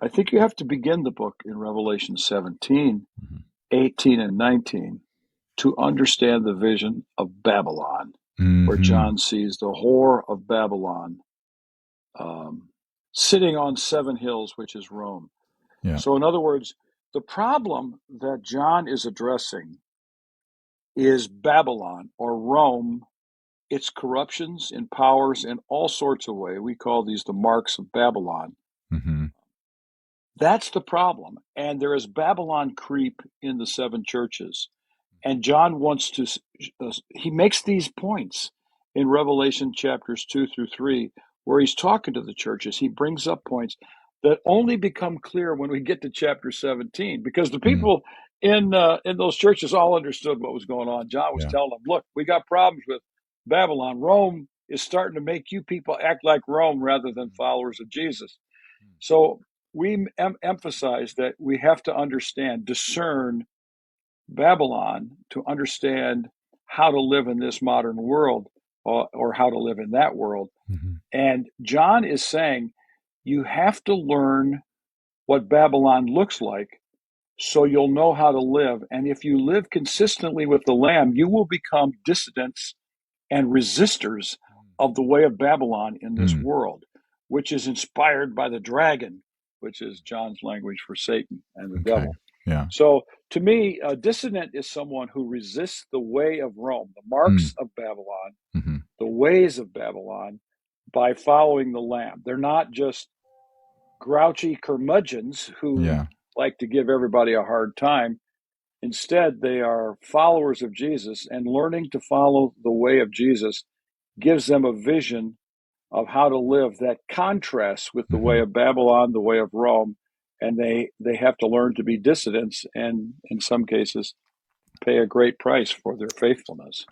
I think you have to begin the book in Revelation 17, Mhm. 18, and 19 to understand the vision of Babylon, where Hmm. John sees the whore of Babylon um, sitting on seven hills, which is Rome. Yeah. So, in other words, the problem that John is addressing is Babylon or Rome, its corruptions and powers in all sorts of ways. We call these the marks of Babylon. Hmm. That's the problem. And there is Babylon creep in the seven churches. And John wants to, he makes these points in Revelation chapters 2 through 3, where he's talking to the churches. He brings up points that only become clear when we get to chapter 17, because the Mm. people in those churches all understood what was going on. John was Yeah. telling them, look, we got problems with Babylon. Rome is starting to make you people act like Rome rather than followers of Jesus. So we emphasize that we have to understand, discern Babylon to understand how to live in this modern world, or how to live in that world. Hmm. And John is saying you have to learn what Babylon looks like so you'll know how to live. And if you live consistently with the Lamb, you will become dissidents and resistors of the way of Babylon in this Mm. world, which is inspired by the dragon, which is John's language for Satan and the Okay. devil. Yeah. So to me, a dissident is someone who resists the way of Rome, the Mm. marks of Babylon, Hmm. the ways of Babylon, by following the Lamb. They're not just grouchy curmudgeons who Yeah. like to give everybody a hard time. Instead, they are followers of Jesus, and learning to follow the way of Jesus gives them a vision of how to live that contrasts with the way Hmm. of Babylon, the way of Rome, and they have to learn to be dissidents and in some cases pay a great price for their faithfulness.